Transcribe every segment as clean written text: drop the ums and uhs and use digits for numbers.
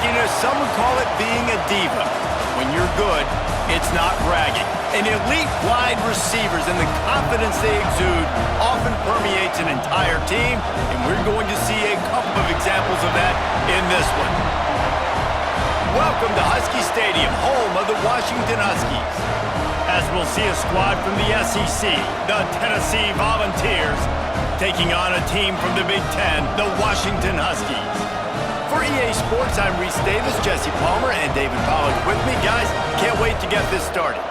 Arena, some would call it being a diva. When you're good, it's not bragging. And elite wide receivers and the confidence they exude often permeates an entire team, and we're going to see a couple of examples of that in this one. Welcome to Husky Stadium, home of the Washington Huskies. As we'll see a squad from the SEC, the Tennessee Volunteers, taking on a team from the Big Ten, the Washington Huskies. For EA Sports, I'm Reese Davis, Jesse Palmer, and David Pollack with me. Guys, can't wait to get this started.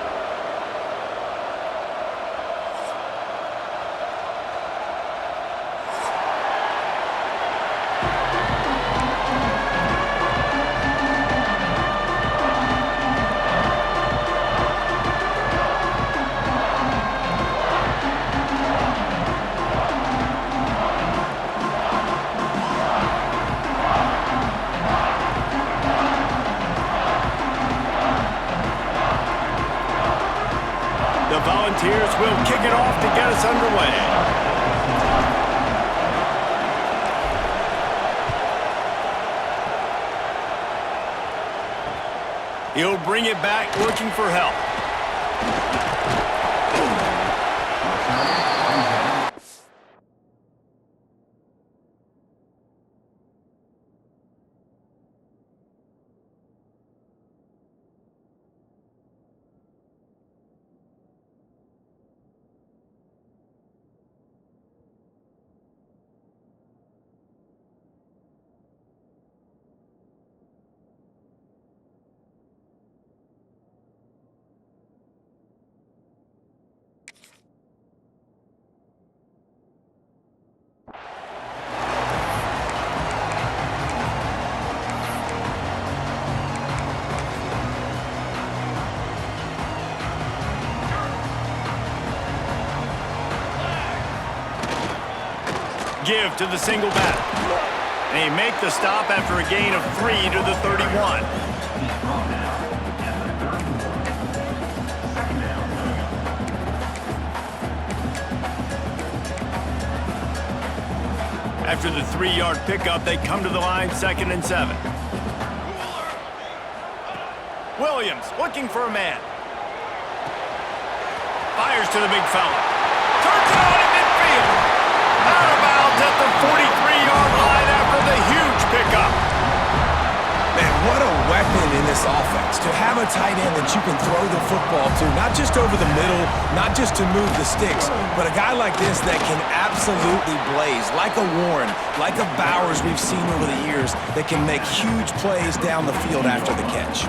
The Volunteers will kick it off to get us underway. He'll bring it back, looking for help. Give to the single back. They make the stop after a gain of 3 to the 31. After the 3-yard pickup, they come to the line 2nd and 7. Williams looking for a man. Fires to the big fella. Turns it on in midfield. Out of bounds at the 43-yard line after the huge pickup. Man, what a weapon in this offense. To have a tight end that you can throw the football to, not just over the middle, not just to move the sticks, but a guy like this that can absolutely blaze, like a Warren, like a Bowers we've seen over the years, that can make huge plays down the field after the catch.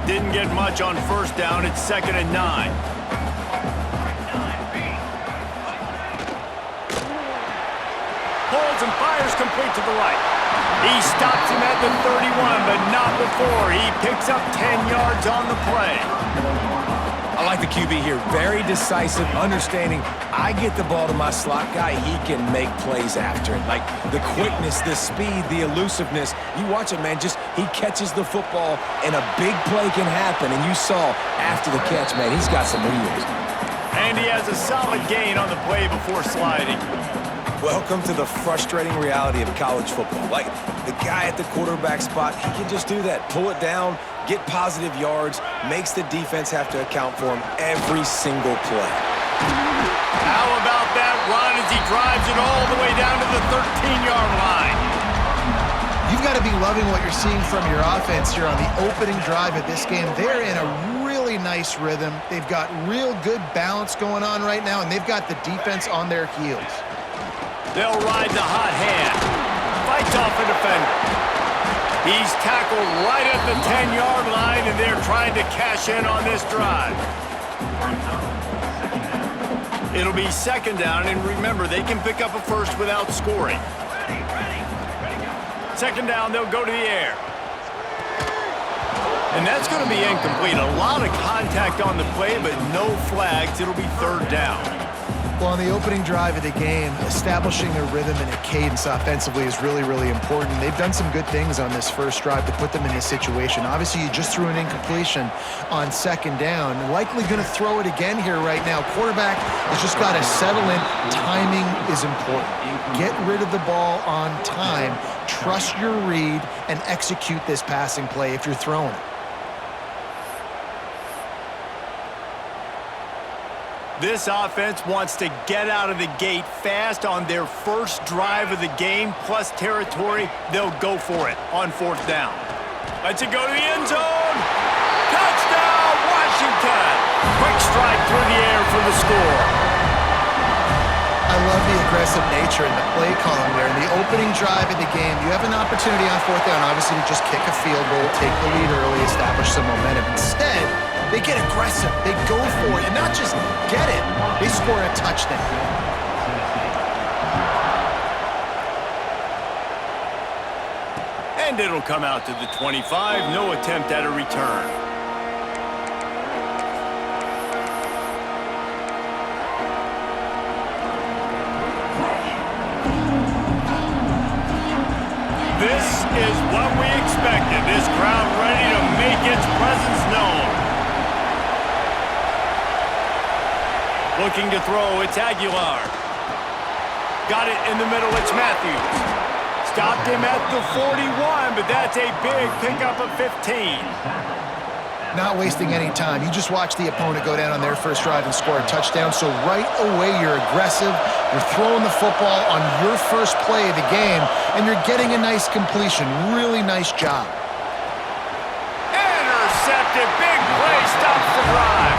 Didn't get much on first down. It's 2nd and 9. Pulls and fires complete to the right. He stops him at the 31, but not before he picks up 10 yards on the play. I like the QB here. Very decisive, understanding. I get the ball to my slot guy, he can make plays after it. Like the quickness, the speed, the elusiveness. You watch it, man, just he catches the football and a big play can happen. And you saw after the catch, man, he's got some wheels. And he has a solid gain on the play before sliding. Welcome to the frustrating reality of college football. Like, the guy at the quarterback spot, he can just do that. Pull it down, get positive yards, makes the defense have to account for him every single play. How about that run as he drives it all the way down to the 13-yard line? You've got to be loving what you're seeing from your offense here on the opening drive of this game. They're in a really nice rhythm. They've got real good balance going on right now, and they've got the defense on their heels. They'll ride the hot hand. Fights off a defender. He's tackled right at the 10-yard line, and they're trying to cash in on this drive. It'll be 2nd down, and remember, they can pick up a first without scoring. 2nd down, they'll go to the air. And that's going to be incomplete. A lot of contact on the play, but no flags. It'll be 3rd down. Well, on the opening drive of the game, establishing a rhythm and a cadence offensively is really, really important. They've done some good things on this first drive to put them in this situation. Obviously, you just threw an incompletion on second down. Likely going to throw it again here right now. Quarterback has just got to settle in. Timing is important. Get rid of the ball on time. Trust your read and execute this passing play if you're throwing it. This offense wants to get out of the gate fast on their first drive of the game, plus territory. They'll go for it on fourth down. Let's it go to the end zone. Touchdown, Washington. Quick strike through the air for the score. I love the aggressive nature in the play calling there. In the opening drive of the game, you have an opportunity on fourth down, obviously, to just kick a field goal, take the lead early, establish some momentum. Instead, they get aggressive. They go for it, and not just get it. They score a touchdown. And it'll come out to the 25. No attempt at a return. This is what we expected. This crowd ready to make its presence known. Looking to throw, it's Aguilar. Got it in the middle, it's Matthews. Stopped him at the 41, but that's a big pickup of 15. Not wasting any time. You just watch the opponent go down on their first drive and score a touchdown, so right away you're aggressive, you're throwing the football on your first play of the game, and you're getting a nice completion. Really nice job. Intercepted, big play, stops the drive.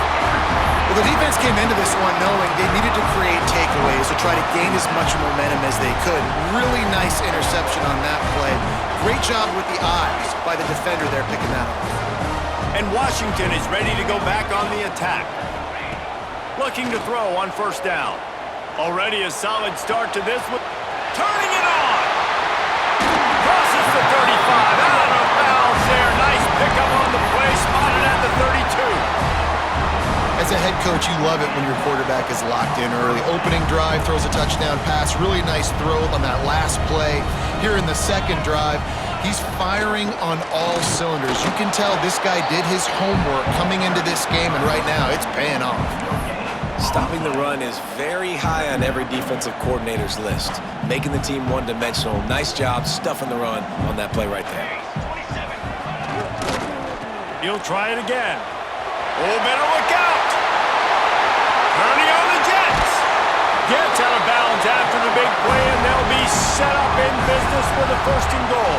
Well, the defense came into this one knowing they needed to create takeaways to try to gain as much momentum as they could. Really nice interception on that play. Great job with the eyes by the defender there picking that up. And Washington is ready to go back on the attack. Looking to throw on first down. Already a solid start to this one. Turning it on. Crosses the 35. Out of bounds there. Nice pickup on the play. Spotted at the 32. As a head coach, you love it when your quarterback is locked in early. Opening drive, throws a touchdown pass. Really nice throw on that last play. Here in the second drive, he's firing on all cylinders. You can tell this guy did his homework coming into this game, and right now it's paying off. Stopping the run is very high on every defensive coordinator's list. Making the team one-dimensional. Nice job stuffing the run on that play right there. He'll try it again. Oh, better look out. Turning on the Jets. Gets out of bounds after the big play, and they'll be set up in business for the first and goal.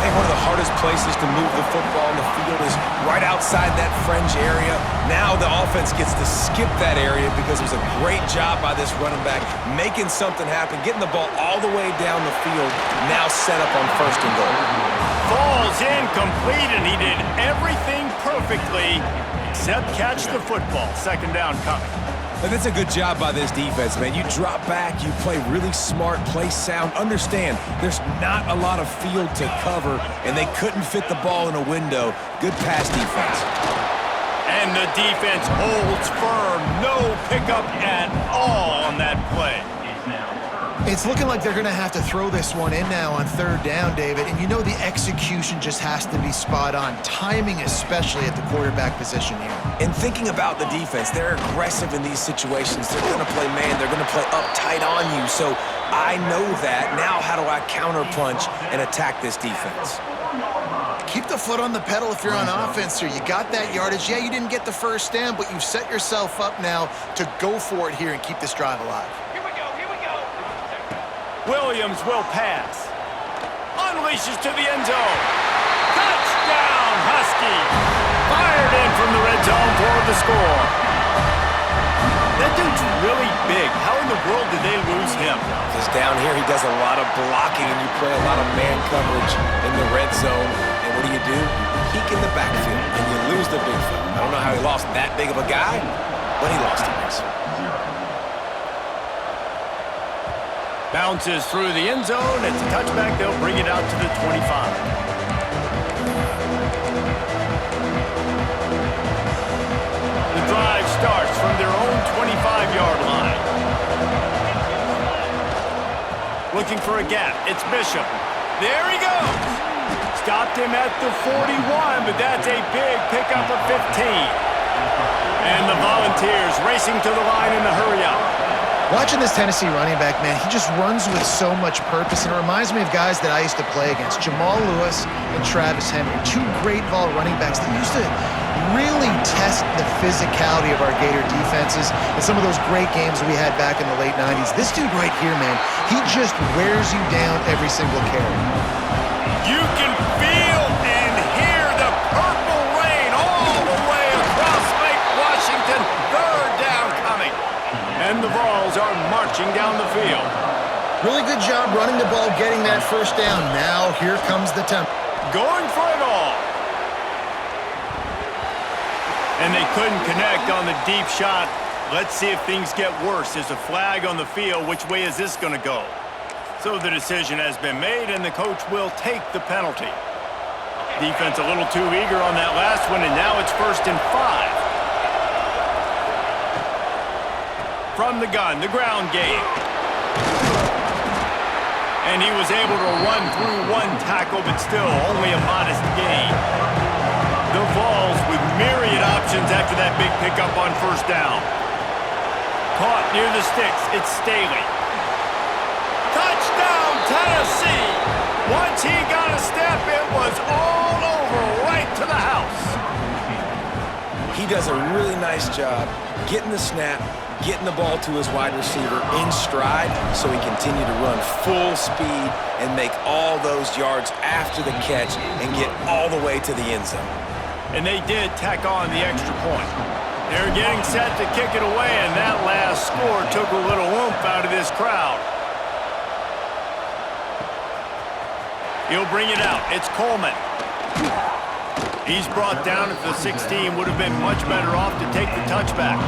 Hey, one of the hardest places to move the football on the field is right outside that fringe area. Now the offense gets to skip that area because it was a great job by this running back, making something happen, getting the ball all the way down the field, now set up on first and goal. Falls incomplete, and he did everything perfectly except catch the football. Second down coming. And that's a good job by this defense, man. You drop back, you play really smart, play sound. Understand, there's not a lot of field to cover, and they couldn't fit the ball in a window. Good pass defense. And the defense holds firm. No pickup at all on that play. It's looking like they're going to have to throw this one in now on third down, David. And you know the execution just has to be spot on. Timing, especially at the quarterback position here. And thinking about the defense, they're aggressive in these situations. They're going to play man. They're going to play up tight on you. So I know that. Now how do I counterpunch and attack this defense? Keep the foot on the pedal if you're on offense here. You got that yardage. Yeah, you didn't get the first down, but you've set yourself up now to go for it here and keep this drive alive. Williams will pass. Unleashes to the end zone. Touchdown, Husky. Fired in from the red zone toward the score. That dude's really big. How in the world did they lose him? Because down here he does a lot of blocking, and you play a lot of man coverage in the red zone. And what do? You peek in the backfield, and you lose the big fella. I don't know how he lost that big of a guy, but he lost him. Bounces through the end zone. It's a touchback. They'll bring it out to the 25. The drive starts from their own 25-yard line. looking for a gap. It's Bishop. There he goes. Stopped him at the 41, but that's a big pickup of 15. And the Volunteers racing to the line in the hurry-up. Watching this Tennessee running back, man, he just runs with so much purpose, and it reminds me of guys that I used to play against, Jamal Lewis and Travis Henry, two great ball running backs that used to really test the physicality of our Gator defenses in some of those great games we had back in the late 90s. This dude right here, man, he just wears you down every single carry. You can feel and hear the purple rain all the way across Lake Washington. Third down coming. And the Vols are marching down the field. Really good job running the ball, getting that first down. Now here comes the tempo. Going for it all. And they couldn't connect on the deep shot. Let's see if things get worse. There's a flag on the field. Which way is this going to go? So the decision has been made, and the coach will take the penalty. Defense a little too eager on that last one, and now it's 1st and 5. From the gun, the ground game. And he was able to run through one tackle, but still only a modest gain. The Vols with myriad options after that big pickup on 1st down. Caught near the sticks, it's Staley. Touchdown, Tennessee! Once he got a step, it was all over, right to the house. He does a really nice job getting the snap, getting the ball to his wide receiver in stride so he continued to run full speed and make all those yards after the catch and get all the way to the end zone. And they did tack on the extra point. They're getting set to kick it away, and that last score took a little oomph out of this crowd. He'll bring it out. It's Coleman. He's brought down at the 16. Would have been much better off to take the touchback.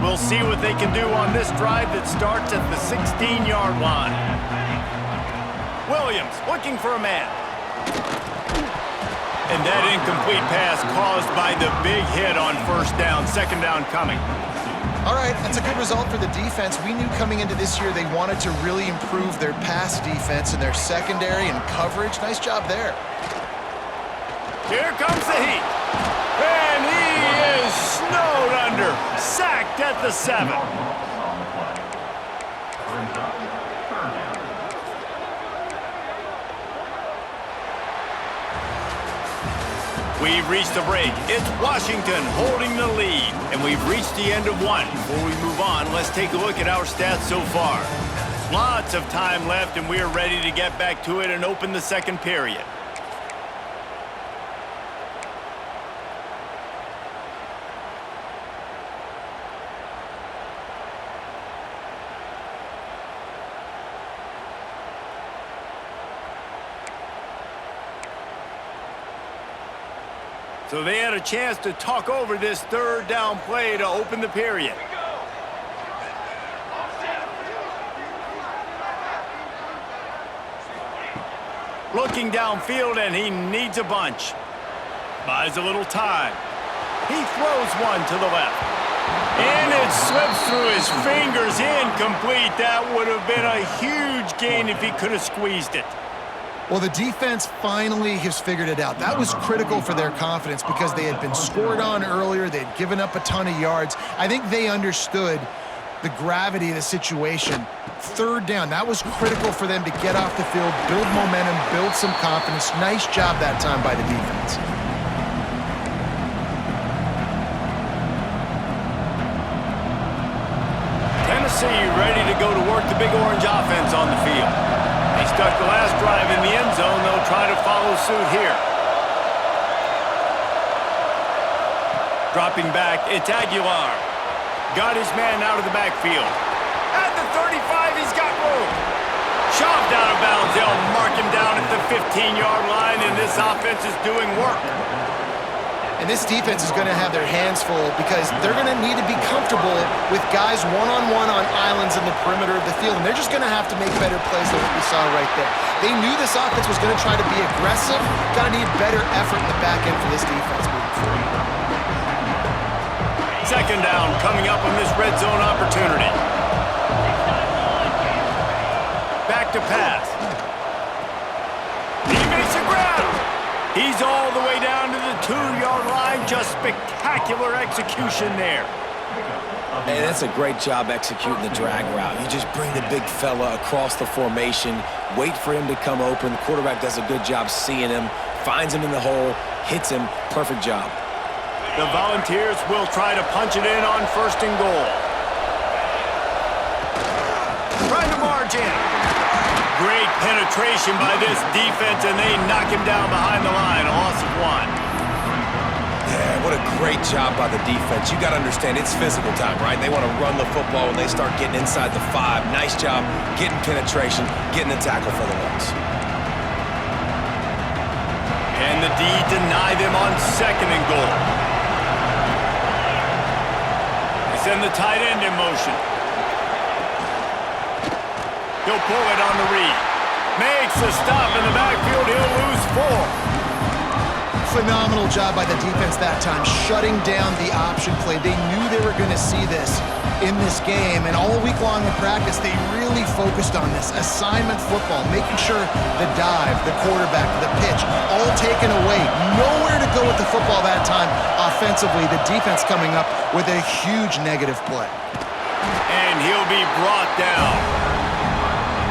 We'll see what they can do on this drive that starts at the 16-yard line. Williams looking for a man. And that incomplete pass caused by the big hit on 1st down. 2nd down coming. All right, that's a good result for the defense. We knew coming into this year they wanted to really improve their pass defense and their secondary and coverage. Nice job there. Here comes the heat. And he is snowed under. Sacked at the 7. We've reached the break. It's Washington holding the lead. And we've reached the end of one. Before we move on, let's take a look at our stats so far. Lots of time left, and we are ready to get back to it and open the 2nd period. So they had a chance to talk over this 3rd down play to open the period. Looking downfield, and he needs a bunch. Buys a little time. He throws one to the left. And it slips through his fingers, incomplete. That would have been a huge gain if he could have squeezed it. Well, the defense finally has figured it out. That was critical for their confidence because they had been scored on earlier. They had given up a ton of yards. I think they understood the gravity of the situation. 3rd down, that was critical for them to get off the field, build momentum, build some confidence. Nice job that time by the defense. Tennessee ready to go to work the Big Orange offense on the field. They stuck the last drive in the end zone. They'll try to follow suit here. Dropping back, it's Aguilar. Got his man out of the backfield. At the 35, he's got room. Shoved out of bounds. They'll mark him down at the 15-yard line, and this offense is doing work. And this defense is going to have their hands full because they're going to need to be comfortable with guys one-on-one on islands in the perimeter of the field, and they're just going to have to make better plays than what we saw right there. They knew this offense was going to try to be aggressive. Got to need better effort in the back end for this defense moving forward. Second down coming up on this red zone opportunity. Back to pass. He makes a grab. He's all the way down to the 2-yard line. Just spectacular execution there. And that's a great job executing the drag route. You just bring the big fella across the formation, wait for him to come open. The quarterback does a good job seeing him, finds him in the hole, hits him. Perfect job. The Volunteers will try to punch it in on 1st and goal. Trying to march in. Great penetration by this defense, and they knock him down behind the line. A loss of 1. Yeah, what a great job by the defense. You got to understand, it's physical time, right? They want to run the football when they start getting inside the 5. Nice job getting penetration, getting the tackle for the loss. And the D deny them on 2nd and goal. They send the tight end in motion. He'll pull it on the read. Makes a stop in the backfield. He'll lose 4. Phenomenal job by the defense that time, shutting down the option play. They knew they were going to see this in this game, and all week long in practice, they really focused on this assignment football, making sure the dive, the quarterback, the pitch, all taken away. Nowhere to go with the football that time offensively. The defense coming up with a huge negative play. And he'll be brought down.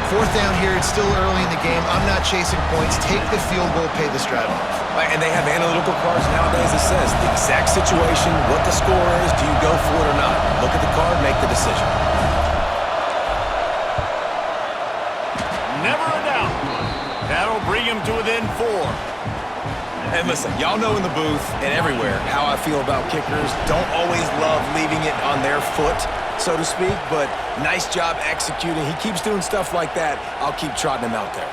4th down here. It's still early in the game. I'm not chasing points. Take the field goal, pay this drive off. And they have analytical cards nowadays that says the exact situation, what the score is, do you go for it or not? Look at the card, make the decision. Never a doubt. That'll bring him to within 4. And listen, y'all know in the booth and everywhere how I feel about kickers. Don't always love leaving it on their foot, so to speak, but nice job executing. He keeps doing stuff like that. I'll keep trotting him out there.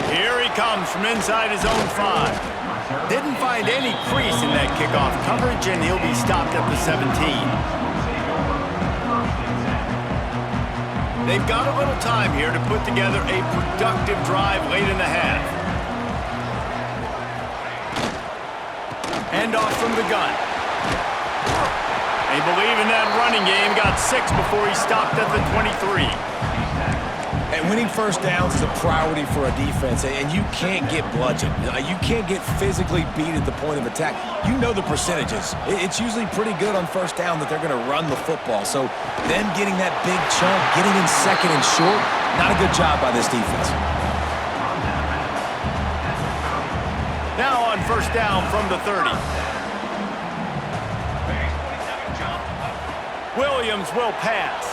Here he comes from inside his own 5. Didn't find any crease in that kickoff coverage, and he'll be stopped at the 17. They've got a little time here to put together a productive drive late in the half. Handoff from the gun. They believe in that running game. Got 6 before he stopped at the 23. And winning 1st downs is a priority for a defense, and you can't get bludgeoned. You can't get physically beat at the point of attack. You know the percentages. It's usually pretty good on 1st down that they're going to run the football. So them getting that big chunk, getting in 2nd and short, not a good job by this defense. Now on 1st down from the 30. Williams will pass.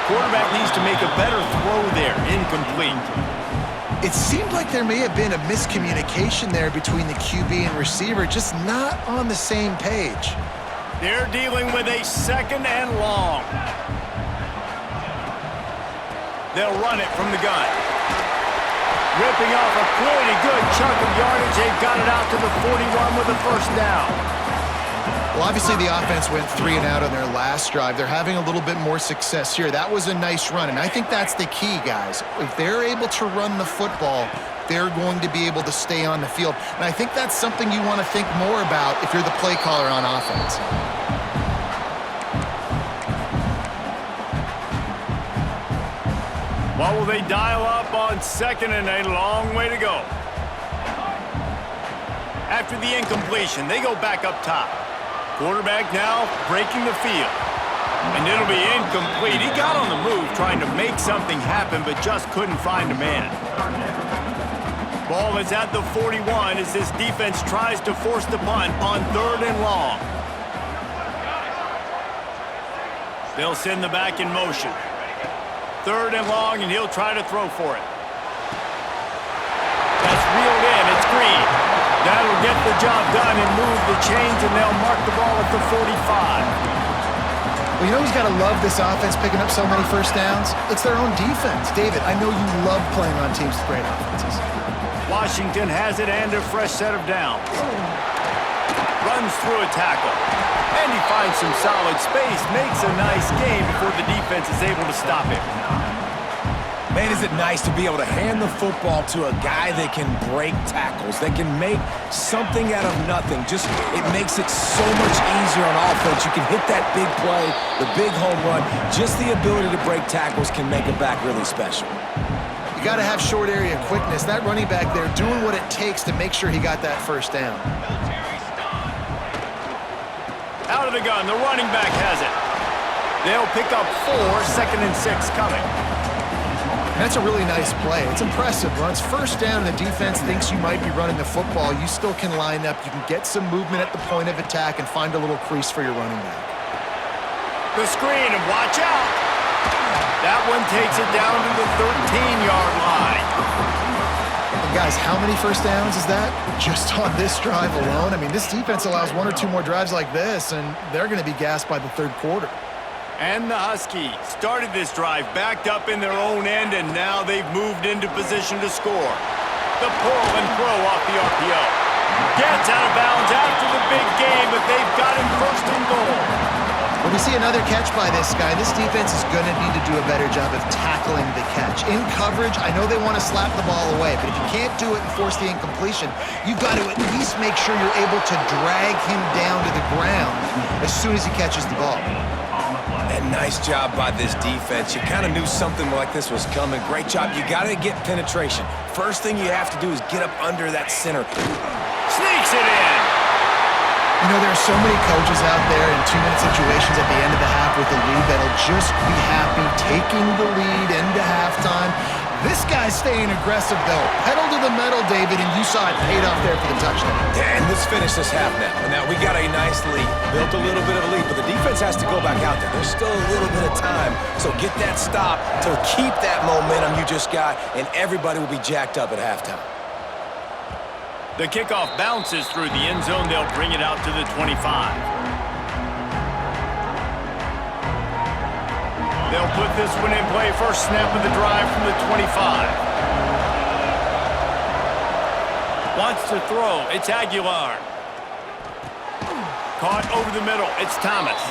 Quarterback needs to make a better throw there. Incomplete. It seemed like there may have been a miscommunication there between the QB and receiver, just not on the same page. They're dealing with a 2nd and long. They'll run it from the gun. Ripping off a pretty good chunk of yardage. They've got it out to the 41 with a 1st down. Well, obviously the offense went 3 and out on their last drive. They're having a little bit more success here. That was a nice run, and I think that's the key, guys. If they're able to run the football, they're going to be able to stay on the field. And I think that's something you want to think more about if you're the play caller on offense. What will they dial up on 2nd and a long way to go? After the incompletion, they go back up top. Quarterback now breaking the field. And it'll be incomplete. He got on the move trying to make something happen, but just couldn't find a man. Ball is at the 41 as this defense tries to force the punt on 3rd and long. They'll send the back in motion. 3rd and long, and he'll try to throw for it. That's reeled in. It's Green. That'll get the job done and move the chains, and they'll mark the ball at the 45. Well, you know who's got to love this offense picking up so many 1st downs? It's their own defense. David, I know you love playing on teams with great offenses. Washington has it and a fresh set of downs. Runs through a tackle. And he finds some solid space. Makes a nice game before the defense is able to stop him. Man, is it nice to be able to hand the football to a guy that can break tackles, that can make something out of nothing. Just, it makes it so much easier on offense. You can hit that big play, the big home run. Just the ability to break tackles can make a back really special. You got to have short area quickness. That running back there doing what it takes to make sure he got that first down. Out of the gun, the running back has it. They'll pick up 4, 2nd and 6 coming. That's a really nice play. It's impressive. When it's first down and the defense thinks you might be running the football, you still can line up. You can get some movement at the point of attack and find a little crease for your running back. The screen, and watch out. That one takes it down to the 13-yard line. And guys, how many first downs is that? Just on this drive alone? I mean, this defense allows 1 or 2 more drives like this, and they're going to be gassed by the third quarter. And the Huskies started this drive backed up in their own end, and now they've moved into position to score. The pull and throw off the RPO. Gets out of bounds after the big game, but they've got him first and goal. When we see another catch by this guy, this defense is going to need to do a better job of tackling the catch. In coverage, I know they want to slap the ball away, but if you can't do it and force the incompletion, you've got to at least make sure you're able to drag him down to the ground as soon as he catches the ball. And nice job by this defense. You kind of knew something like this was coming. Great job. You got to get penetration. First thing you have to do is get up under that center. Sneaks it in. You know, there are so many coaches out there in 2-minute situations at the end of the half with the lead that'll just be happy taking the lead into halftime. This guy's staying aggressive, though. Pedal to the metal, David, and you saw it paid off there for the touchdown. And let's finish this half now. Now, we got a nice lead. Built a little bit of a lead, but the defense has to go back out there. There's still a little bit of time, so get that stop to keep that momentum you just got, and everybody will be jacked up at halftime. The kickoff bounces through the end zone. They'll bring it out to the 25. They'll put this one in play. First snap of the drive from the 25. Wants to throw. It's Aguilar. Caught over the middle. It's Thomas.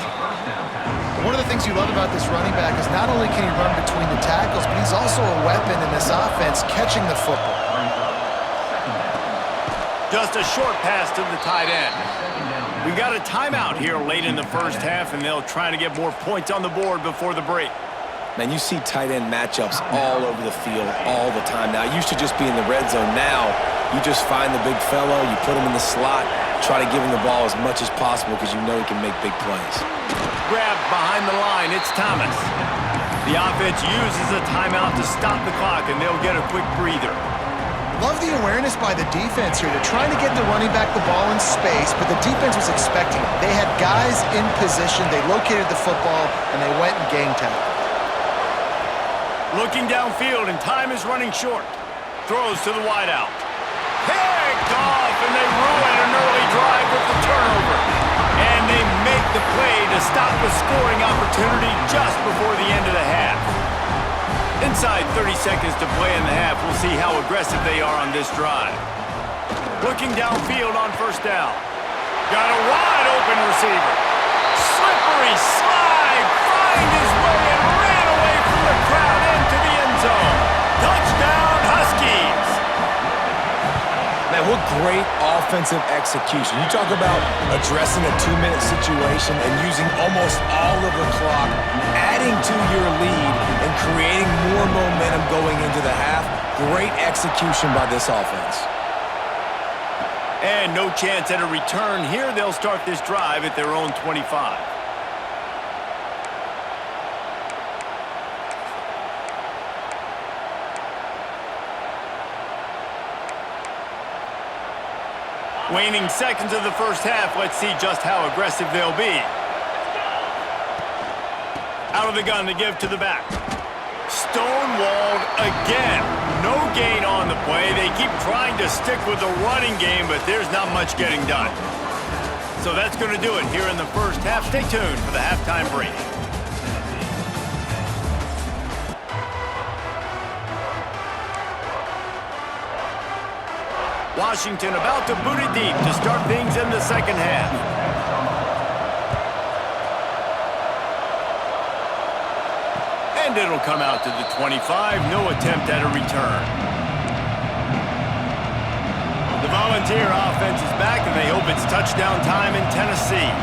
One of the things you love about this running back is not only can he run between the tackles, but he's also a weapon in this offense catching the football. Just a short pass to the tight end. We've got a timeout here late in the first half, and they'll try to get more points on the board before the break. Man, you see tight end matchups all over the field all the time now. It used to just be in the red zone. Now, you just find the big fellow, you put him in the slot, try to give him the ball as much as possible because you know he can make big plays. Grabbed behind the line, it's Thomas. The offense uses a timeout to stop the clock, and they'll get a quick breather. Love the awareness by the defense here. They're trying to get the running back the ball in space, but the defense was expecting it. They had guys in position, they located the football, and they went and gang tackled. Looking downfield, and time is running short. Throws to the wideout. Picked off, and they ruin an early drive with the turnover. And they make the play to stop the scoring opportunity just before the end of the half. Inside 30 seconds to play in the half, we'll see how aggressive they are on this drive. Looking downfield on first down. Got a wide open receiver. Slippery slide, find his way and ran away from the crowd into the end zone. Touchdown, Huskies. Man, what great offensive execution. You talk about addressing a 2-minute situation and using almost all of the clock, adding to your lead and creating more momentum going into the half. Great execution by this offense. And no chance at a return here. They'll start this drive at their own 25. Waning seconds of the first half. Let's see just how aggressive they'll be. Out of the gun to give to the back. Stonewalled again. No gain on the play. They keep trying to stick with the running game, but there's not much getting done. So that's going to do it here in the first half. Stay tuned for the halftime break. Washington about to boot it deep to start things in the second half. And And it'll come out to the 25. No attempt at a return. The Volunteer offense is back, and they hope it's touchdown time in Tennessee.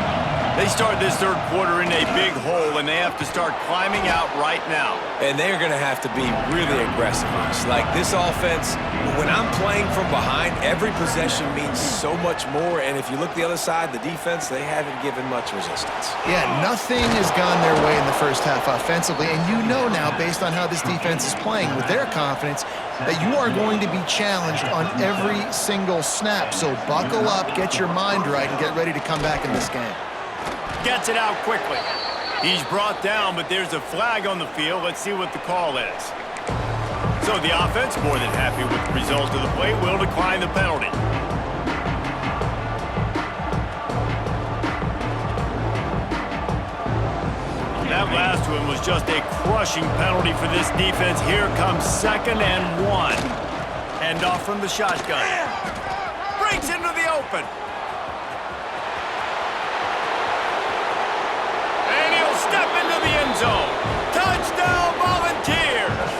They start this third quarter in a big hole, and they have to start climbing out right now. And they're going to have to be really aggressive. Like this offense, when I'm playing from behind, every possession means so much more. And if you look the other side, the defense, they haven't given much resistance. Yeah, nothing has gone their way in the first half offensively. And you know now, based on how this defense is playing with their confidence, that you are going to be challenged on every single snap. So buckle up, get your mind right, and get ready to come back in this game. Gets it out quickly. He's brought down, but there's a flag on the field. Let's see what the call is. So the offense, more than happy with the result of the play, will decline the penalty. That last one was just a crushing penalty for this defense. Here comes 2nd and 1. Hand off from the shotgun. Breaks into the open. Step into the end zone. Touchdown, Volunteers!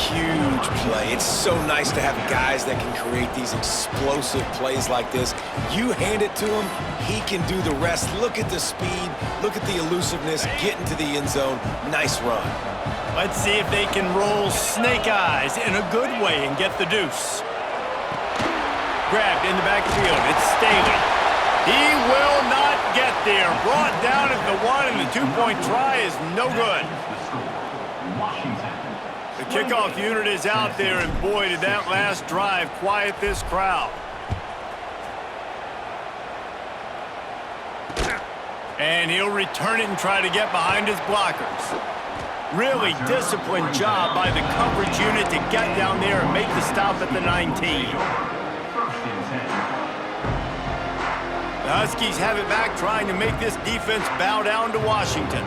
Huge play. It's so nice to have guys that can create these explosive plays like this. You hand it to him, he can do the rest. Look at the speed. Look at the elusiveness. Get into the end zone. Nice run. Let's see if they can roll snake eyes in a good way and get the deuce. Grabbed in the backfield. It's Staley. He will not get there. Brought down at the 1, and the 2-point try is no good. The kickoff unit is out there, and boy, did that last drive quiet this crowd. And he'll return it and try to get behind his blockers. Really disciplined job by the coverage unit to get down there and make the stop at the 19. The Huskies have it back, trying to make this defense bow down to Washington.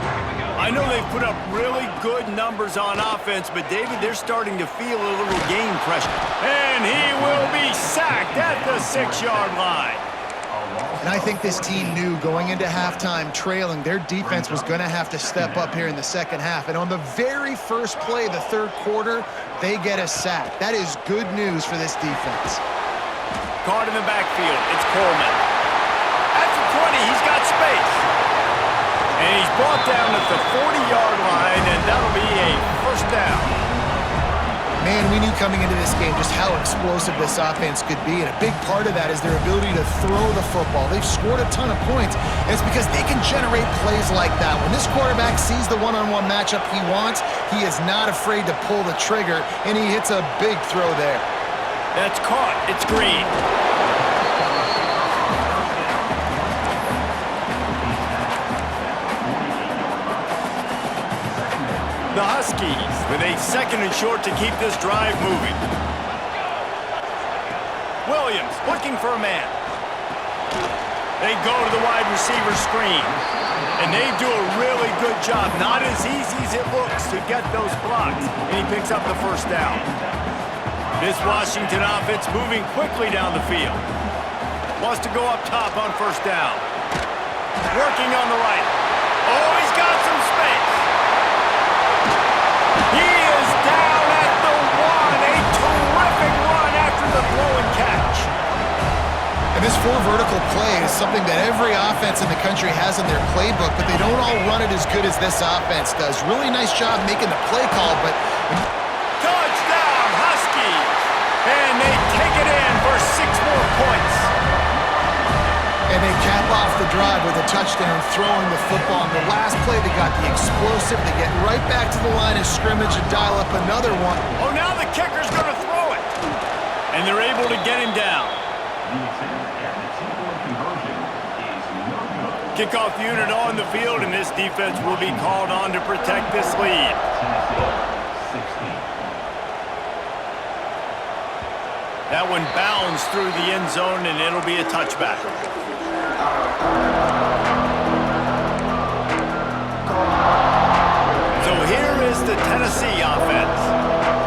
I know they've put up really good numbers on offense, but David, they're starting to feel a little game pressure. And he will be sacked at the 6-yard line. And I think this team knew going into halftime trailing, their defense was going to have to step up here in the second half. And on the very first play of the third quarter, they get a sack. That is good news for this defense. Caught in the backfield. It's Coleman. At the 20, he's got space. And he's brought down at the 40-yard line, and that'll be a first down. Man, we knew coming into this game just how explosive this offense could be, and a big part of that is their ability to throw the football. They've scored a ton of points, and it's because they can generate plays like that. When this quarterback sees the one-on-one matchup he wants, he is not afraid to pull the trigger, and he hits a big throw there. That's caught. It's Green. The Huskies with a 2nd and short to keep this drive moving. Williams looking for a man. They go to the wide receiver screen. And they do a really good job. Not as easy as it looks to get those blocks. And he picks up the first down. This Washington offense moving quickly down the field. Wants to go up top on first down. Working on the right. Oh, he's got some space. He is down at the 1. A terrific run after the throw and catch. And this 4 vertical play is something that every offense in the country has in their playbook, but they don't all run it as good as this offense does. Really nice job making the play call, but... Touchdown, Huskies! And they take it in for 6 more points. And they cap off the drive with a touchdown throwing the football. On the last play, they got the explosive. They get right back to the line of scrimmage and dial up another one. Oh, now the kicker's going to throw it. And they're able to get him down. Kickoff unit on the field, and this defense will be called on to protect this lead. That one bounds through the end zone, and it'll be a touchback. So here is the Tennessee offense.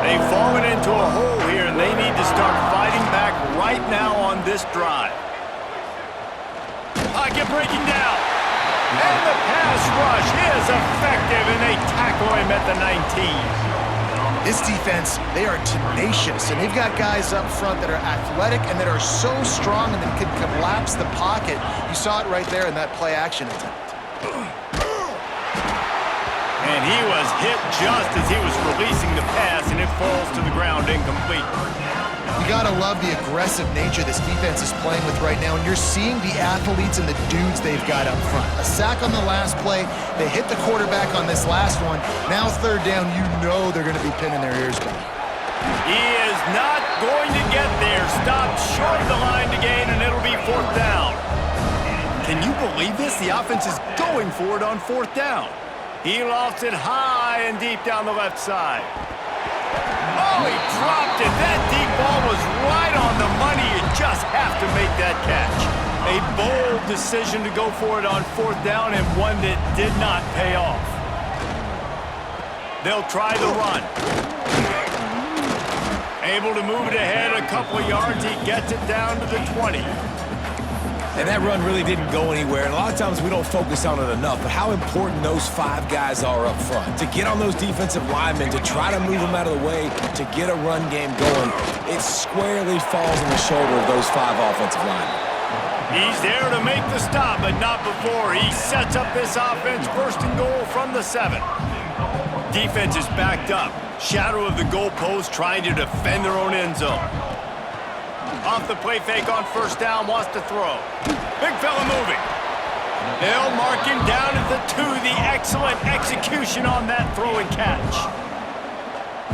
They've fallen into a hole here, and they need to start fighting back right now on this drive. Pocket breaking down. And the pass rush is effective, and they tackle him at the 19. This defense, they are tenacious, and they've got guys up front that are athletic and that are so strong and that can collapse the pocket. You saw it right there in that play-action attempt. And he was hit just as he was releasing the pass, and it falls to the ground incomplete. You got to love the aggressive nature this defense is playing with right now, and you're seeing the athletes and the dudes they've got up front. A sack on the last play. They hit the quarterback on this last one. Now third down, you know they're going to be pinning their ears back. He is not going to get there. Stopped short of the line to gain, and it'll be fourth down. Can you believe this? The offense is going for it on fourth down. He lofts it high and deep down the left side. Oh, he dropped it. That deep ball was right on the money. You just have to make that catch. A bold decision to go for it on fourth down, and one that did not pay off. They'll try the run. Able to move it ahead a couple of yards. He gets it down to the 20. And that run really didn't go anywhere. And a lot of times we don't focus on it enough, but how important those 5 guys are up front. To get on those defensive linemen, to try to move them out of the way, to get a run game going, it squarely falls on the shoulder of those 5 offensive linemen. He's there to make the stop, but not before. He sets up this offense first and goal from the 7. Defense is backed up. Shadow of the goalpost trying to defend their own end zone. Off the play fake on first down, wants to throw. Big fella moving. They'll mark him down at the 2. The excellent execution on that throw and catch.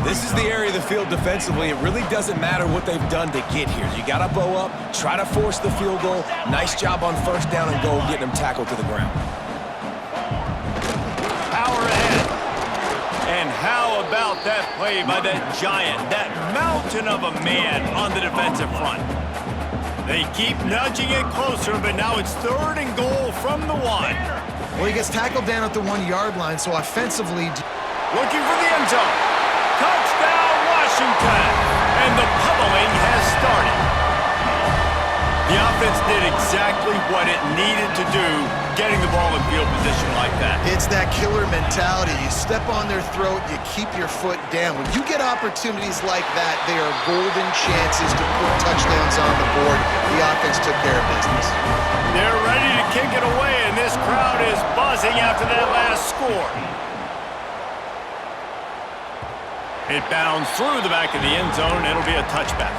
This is the area of the field defensively. It really doesn't matter what they've done to get here. You got to bow up, try to force the field goal. Nice job on first down and goal, getting them tackled to the ground. Power ahead. And how about that play by that giant, that mountain of a man on the defensive front? They keep nudging it closer, but now it's third and goal from the 1. Well, he gets tackled down at the 1-yard line, so offensively... Looking for the end zone. Touchdown, Washington! And the pummeling has started. The offense did exactly what it needed to do, getting the ball in field position like that. It's that killer mentality. You step on their throat, you keep your foot down. When you get opportunities like that, they are golden chances to put touchdowns on the board. The offense took care of business. They're ready to kick it away, and this crowd is buzzing after that last score. It bounds through the back of the end zone. It'll be a touchback.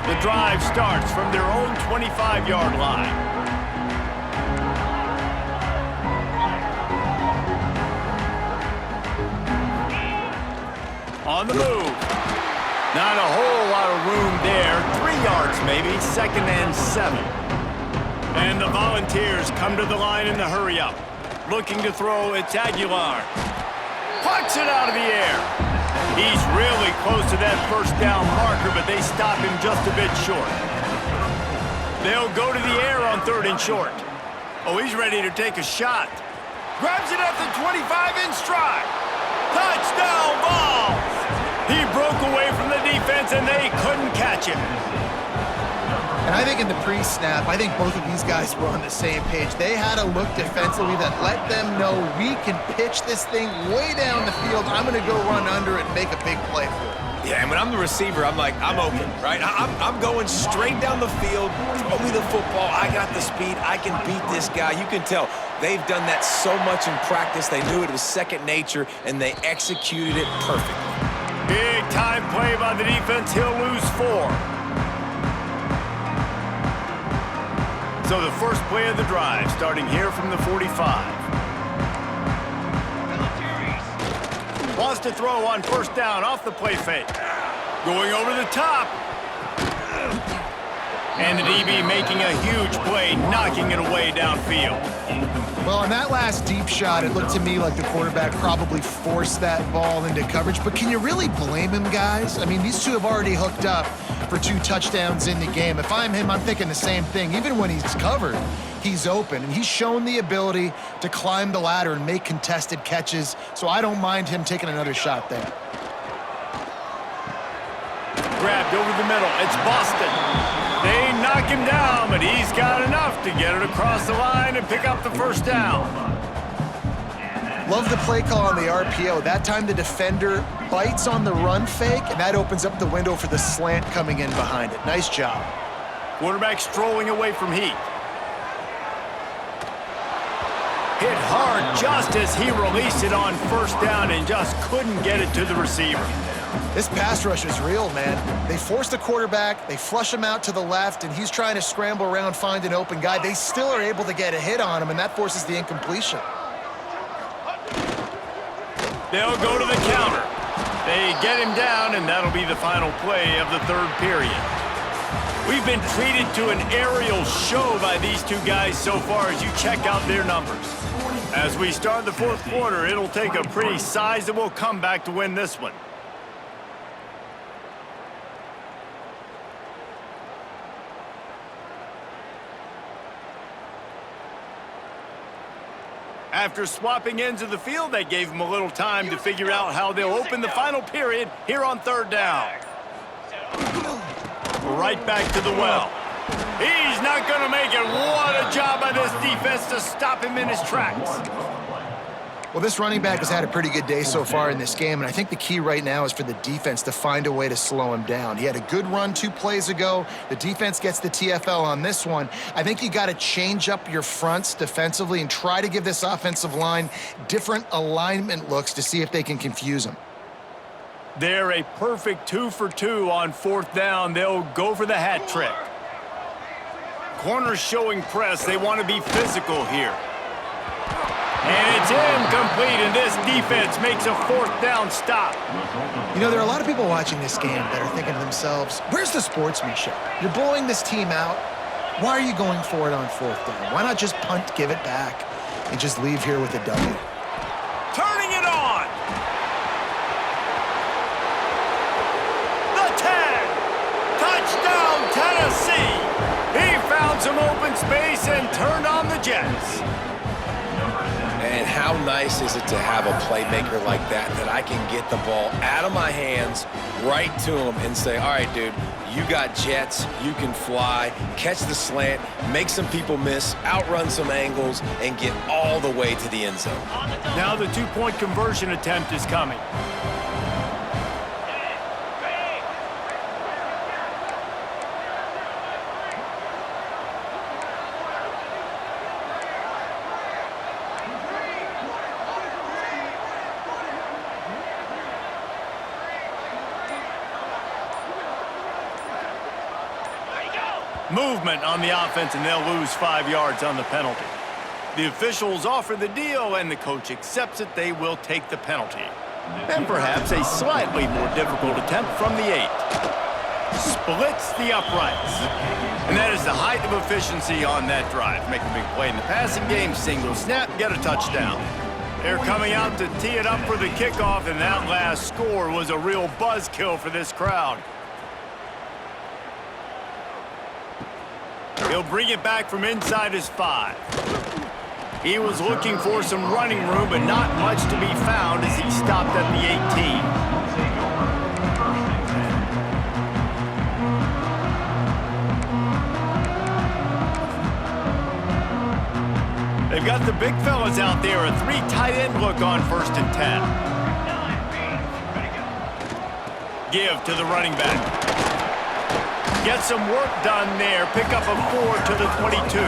The drive starts from their own 25-yard line. On the move. Not a whole lot of room there. 3 yards maybe, 2nd and 7. And the Volunteers come to the line in the hurry-up. Looking to throw, it's Aguilar. Pucks it out of the air. He's really close to that first down marker, but they stop him just a bit short. They'll go to the air on 3rd and short. Oh, he's ready to take a shot. Grabs it at the 25 in stride. Touchdown, Vols! He broke away from the defense, and they couldn't catch him. And I think in the pre-snap, I think both of these guys were on the same page. They had a look defensively that let them know we can pitch this thing way down the field. I'm going to go run under it and make a big play for it. Yeah, and when I'm the receiver, I'm like, I'm open, right? I'm going straight down the field. Throw me the football. I got the speed. I can beat this guy. You can tell they've done that so much in practice. They knew it was second nature, and they executed it perfectly. Big time play by the defense. He'll lose 4. So the first play of the drive, starting here from the 45. Wants to throw on first down off the play fake. Going over the top. And the DB making a huge play, knocking it away downfield. Well, on that last deep shot, it looked to me like the quarterback probably forced that ball into coverage. But can you really blame him, guys? I mean, these two have already hooked up for 2 touchdowns in the game. If I'm him, I'm thinking the same thing. Even when he's covered, he's open. And he's shown the ability to climb the ladder and make contested catches. So I don't mind him taking another shot there. Grabbed over the middle. It's Boston. They knock him down, but he's got enough to get it across the line and pick up the first down. Love the play call on the RPO. That time the defender bites on the run fake, and that opens up the window for the slant coming in behind it. Nice job. Quarterback strolling away from heat. Hit hard just as he released it on first down and just couldn't get it to the receiver. This pass rush is real, man. They force the quarterback, they flush him out to the left, and he's trying to scramble around, find an open guy. They still are able to get a hit on him, and that forces the incompletion. They'll go to the counter. They get him down, and that'll be the final play of the third period. We've been treated to an aerial show by these two guys so far as you check out their numbers. As we start the fourth quarter, it'll take a pretty sizable comeback to win this one. After swapping ends of the field, that gave them a little time to figure out how they'll open the final period here on third down. Right back to the well. He's not going to make it. What a job by this defense to stop him in his tracks. Well, this running back has had a pretty good day so far in this game, and I think the key right now is for the defense to find a way to slow him down. He had a good run 2 plays ago. The defense gets the TFL on this one. I think you got to change up your fronts defensively and try to give this offensive line different alignment looks to see if they can confuse him. They're a perfect 2 for 2 on fourth down. They'll go for the hat trick. Corners showing press. They want to be physical here. And it's incomplete, and this defense makes a fourth down stop. You know, there are a lot of people watching this game that are thinking to themselves, where's the sportsmanship? You're blowing this team out. Why are you going for it on fourth down? Why not just punt, give it back, and just leave here with a W? Turning it on. The 10. Touchdown, Tennessee. He found some open space and turned on the Jets. And how nice is it to have a playmaker like that I can get the ball out of my hands, right to him, and say, all right, dude, you got jets, you can fly, catch the slant, make some people miss, outrun some angles, and get all the way to the end zone. Now the 2-point conversion attempt is coming. Movement on the offense, and they'll lose 5 yards on the penalty. The officials offer the deal, and the coach accepts it. They will take the penalty. And perhaps a slightly more difficult attempt from the 8. Splits the uprights. And that is the height of efficiency on that drive. Make a big play in the passing game, single snap, get a touchdown. They're coming out to tee it up for the kickoff, and that last score was a real buzzkill for this crowd. He'll bring it back from inside his 5. He was looking for some running room, but not much to be found as he stopped at the 18. They've got the big fellas out there, a 3 tight end look on 1st and 10. Give to the running back. Get some work done there. Pick up a 4 to the 22.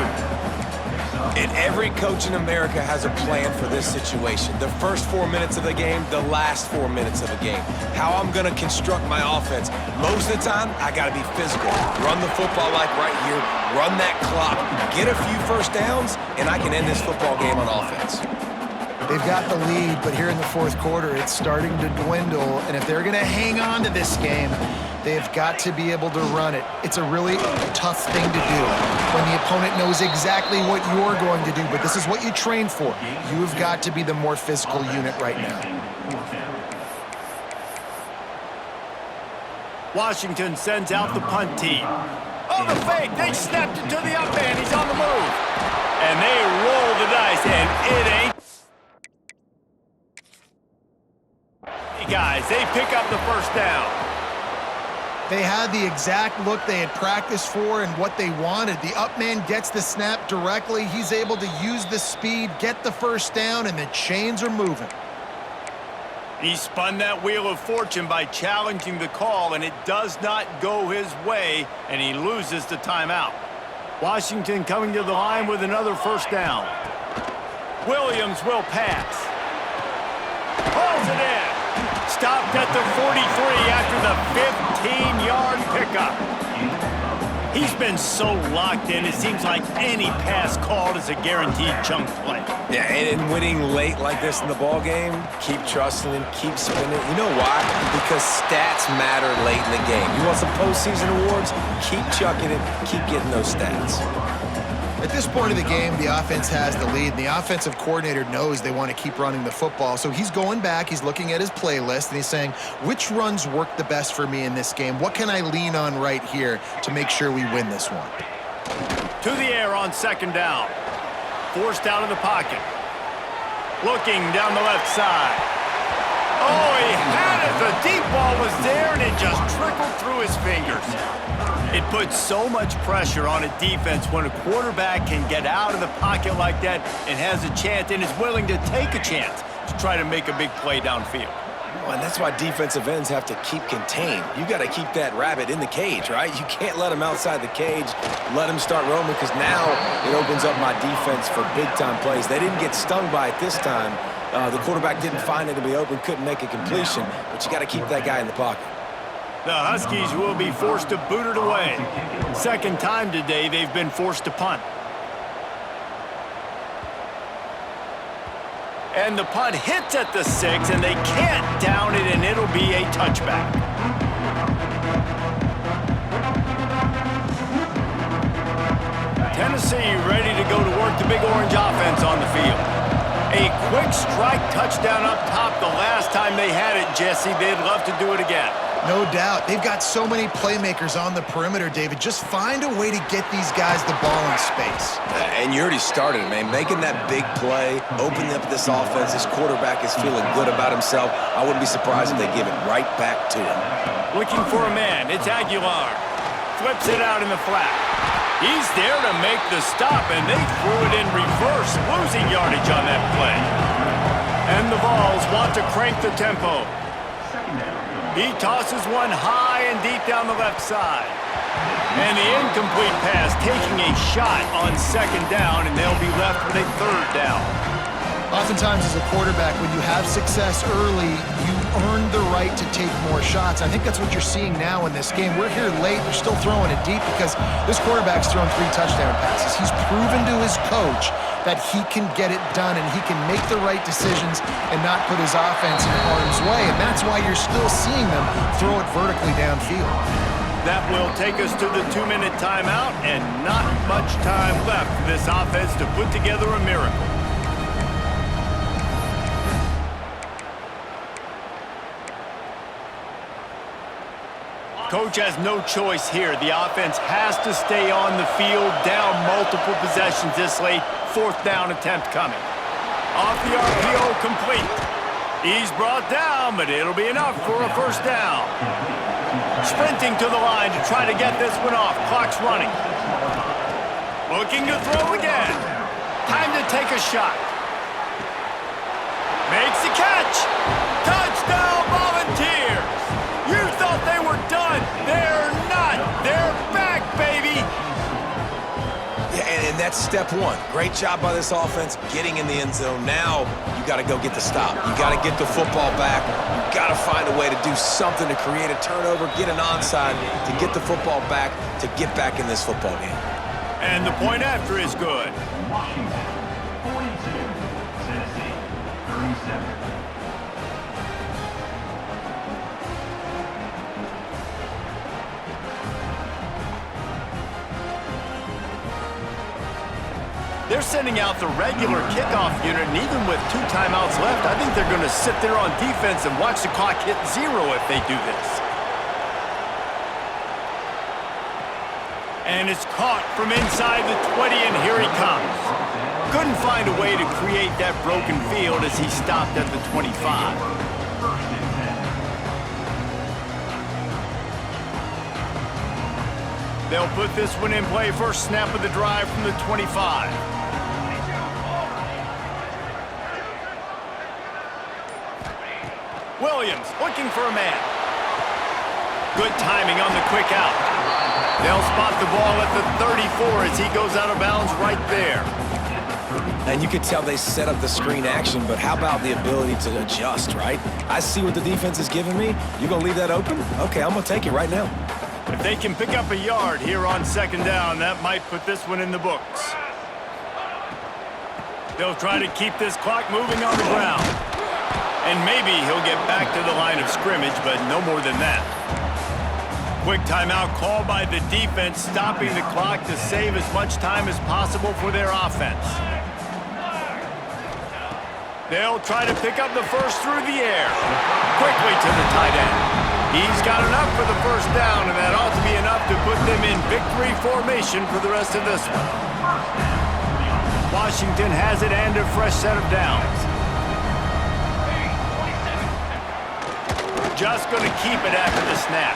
And every coach in America has a plan for this situation. The first 4 minutes of the game, the last 4 minutes of the game. How I'm going to construct my offense. Most of the time, I got to be physical. Run the football like right here. Run that clock. Get a few first downs, and I can end this football game on offense. They've got the lead, but here in the fourth quarter, it's starting to dwindle. And if they're going to hang on to this game, they've got to be able to run it. It's a really tough thing to do when the opponent knows exactly what you're going to do, but this is what you train for. You've got to be the more physical unit right now. Washington sends out the punt team. Oh, the fake! They snapped it to the up man. He's on the move. And they roll the dice, and it ain't. Hey, guys, they pick up the first down. They had the exact look they had practiced for and what they wanted. The up man gets the snap directly. He's able to use the speed, get the first down, and the chains are moving. He spun that wheel of fortune by challenging the call, and it does not go his way, and he loses the timeout. Washington coming to the line with another first down. Williams will pass. Pulls it in. Stopped at the 43 after the 15-yard pickup. He's been so locked in, it seems like any pass called is a guaranteed chunk play. Yeah, and in winning late like this in the ball game, keep trusting him, keep spinning. You know why? Because stats matter late in the game. You want some postseason awards? Keep chucking it, keep getting those stats. At this point of the game, the offense has the lead, and the offensive coordinator knows they want to keep running the football. So he's going back, he's looking at his playlist, and he's saying, which runs work the best for me in this game? What can I lean on right here to make sure we win this one? To the air on second down. Forced out of the pocket. Looking down the left side. Oh, he had it. The deep ball was there, and it just trickled through his fingers. It puts so much pressure on a defense when a quarterback can get out of the pocket like that and has a chance and is willing to take a chance to try to make a big play downfield. Well, and that's why defensive ends have to keep contained. You got to keep that rabbit in the cage, right? You can't let him outside the cage, let him start roaming, because now it opens up my defense for big-time plays. They didn't get stung by it this time. The quarterback didn't find it to be open, couldn't make a completion, but you got to keep that guy in the pocket. The Huskies will be forced to boot it away. Second time today they've been forced to punt. And the punt hits at the 6, and they can't down it, and it'll be a touchback. Tennessee ready to go to work the Big Orange offense on the field. A quick strike touchdown up top the last time they had it, Jesse. They'd love to do it again. No doubt. They've got so many playmakers on the perimeter, David. Just find a way to get these guys the ball in space. And you already started, man. Making that big play, opening up this offense. This quarterback is feeling good about himself. I wouldn't be surprised if they give it right back to him. Looking for a man. It's Aguilar. Flips it out in the flat. He's there to make the stop, and they threw it in reverse, losing yardage on that play. And the Vols want to crank the tempo. He tosses one high and deep down the left side. And the incomplete pass taking a shot on second down, and they'll be left with a third down. Oftentimes as a quarterback, when you have success early, you earn the right to take more shots. I think that's what you're seeing now in this game. We're here late. They're still throwing it deep because this quarterback's thrown 3 touchdown passes. He's proven to his coach that he can get it done and he can make the right decisions and not put his offense in harm's way. And that's why you're still seeing them throw it vertically downfield. That will take us to the 2-minute timeout, and not much time left for this offense to put together a miracle. Coach has no choice here. The offense has to stay on the field, down multiple possessions this late. 4th down attempt coming. Off the RPO, complete. He's brought down, but it'll be enough for a first down. Sprinting to the line to try to get this one off. Clock's running. Looking to throw again. Time to take a shot. Makes the catch. Touchdown, Volunteers. You thought they were done. They're not. They're back, baby. Yeah, and that's step one. Great job by this offense getting in the end zone. Now you got to go get the stop. You got to get the football back. You got to find a way to do something to create a turnover, get an onside, to get the football back, to get back in this football game. And the point after is good. Washington, 42. Tennessee, 37. They're sending out the regular kickoff unit, and even with 2 timeouts left, I think they're going to sit there on defense and watch the clock hit 0 if they do this. And it's caught from inside the 20, and here he comes. Couldn't find a way to create that broken field as he stopped at the 25. They'll put this one in play first snap of the drive from the 25. Williams looking for a man. Good timing on the quick out. They'll spot the ball at the 34 as he goes out of bounds right there. And you could tell they set up the screen action, but how about the ability to adjust, right? I see what the defense is giving me. You're going to leave that open? Okay, I'm going to take it right now. If they can pick up a yard here on second down, that might put this one in the books. They'll try to keep this clock moving on the ground. And maybe he'll get back to the line of scrimmage, but no more than that. Quick timeout called by the defense, stopping the clock to save as much time as possible for their offense. They'll try to pick up the first through the air. Quickly to the tight end. He's got enough for the first down, and that ought to be enough to put them in victory formation for the rest of this one. Washington has it and a fresh set of downs. Just going to keep it after the snap.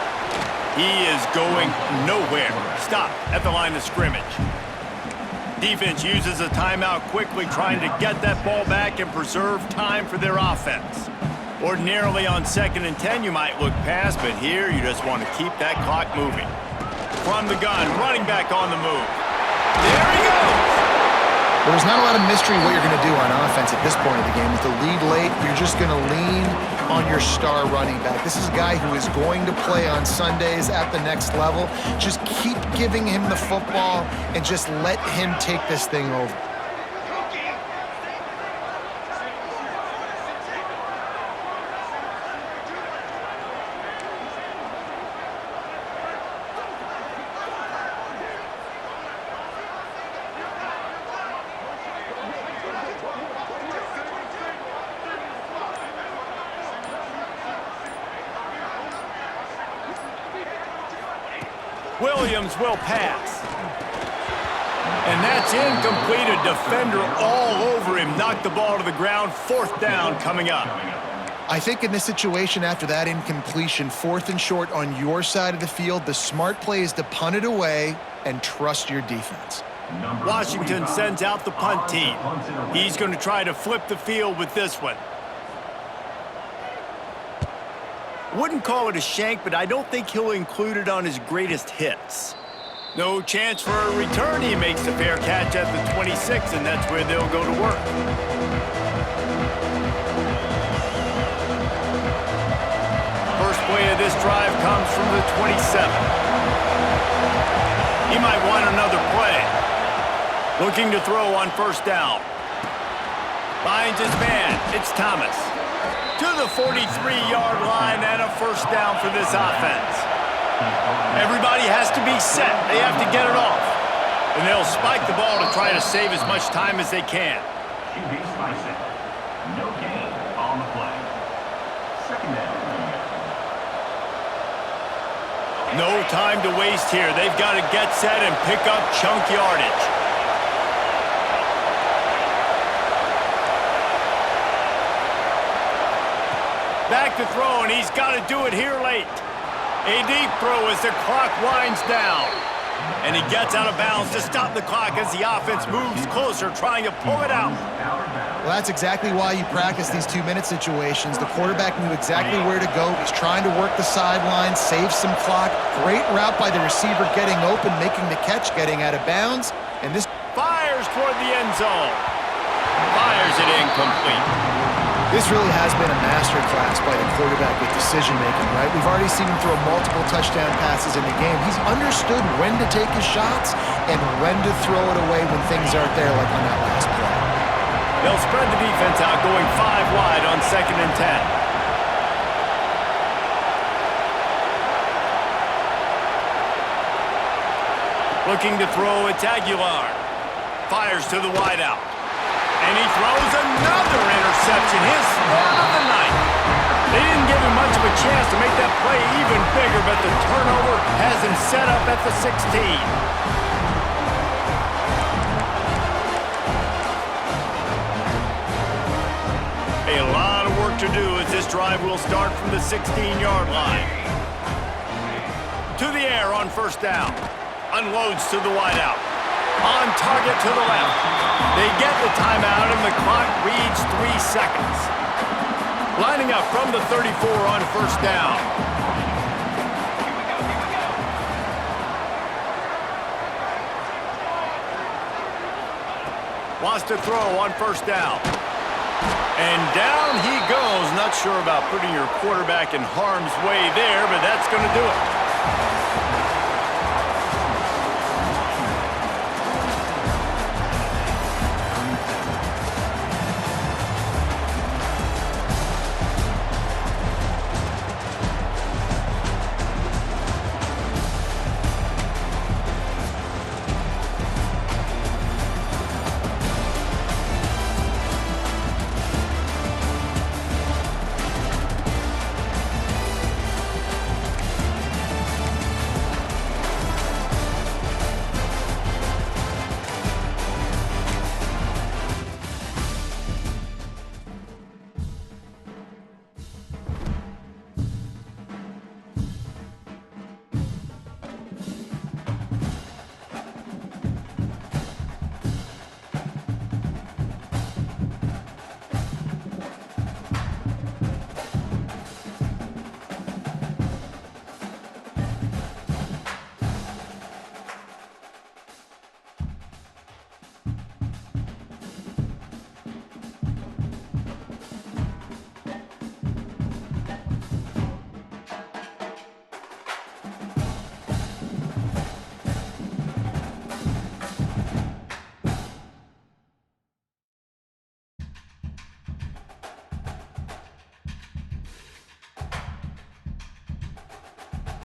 He is going nowhere. Stop at the line of scrimmage. Defense uses a timeout quickly, trying to get that ball back and preserve time for their offense. Ordinarily on 2nd and 10, you might look past, but here you just want to keep that clock moving. From the gun, running back on the move. There he goes! There's not a lot of mystery what you're going to do on offense at this point of the game. With the lead late, you're just going to lean on your star running back. This is a guy who is going to play on Sundays at the next level. Just keep giving him the football and just let him take this thing over. Williams will pass. And that's incomplete. A defender all over him. Knocked the ball to the ground. 4th down coming up. I think in this situation, after that incompletion, 4th and short on your side of the field, the smart play is to punt it away and trust your defense. Washington sends out the punt team. He's going to try to flip the field with this one. Wouldn't call it a shank, but I don't think he'll include it on his greatest hits. No chance for a return. He makes the fair catch at the 26, and that's where they'll go to work. First play of this drive comes from the 27. He might want another play. Looking to throw on first down. Finds his man. It's Thomas. To the 43-yard line and a first down for this offense. Everybody has to be set. They have to get it off. And they'll spike the ball to try to save as much time as they can. QB spicing. No gain on the play. 2nd down. No time to waste here. They've got to get set and pick up chunk yardage. Back to throw, and he's got to do it here late. A deep throw as the clock winds down. And he gets out of bounds to stop the clock as the offense moves closer, trying to pull it out. Well, that's exactly why you practice these 2-minute situations. The quarterback knew exactly where to go. He's trying to work the sidelines, save some clock. Great route by the receiver getting open, making the catch, getting out of bounds. And this Fires toward the end zone. Fires it incomplete. This really has been a masterclass by the quarterback with decision-making, right? We've already seen him throw multiple touchdown passes in the game. He's understood when to take his shots and when to throw it away when things aren't there, like on that last play. They'll spread the defense out, going 5 wide on 2nd and 10. Looking to throw, it's Aguilar. Fires to the wideout. And he throws another interception, his 3rd of the night. They didn't give him much of a chance to make that play even bigger, but the turnover has him set up at the 16. A lot of work to do as this drive will start from the 16-yard line. To the air on first down. unloads to the wideout. On target to the left. They get the timeout, and the clock reads 3 seconds. Lining up from the 34 on first down. Wants to throw on first down. And down he goes. Not sure about putting your quarterback in harm's way there, but that's going to do it.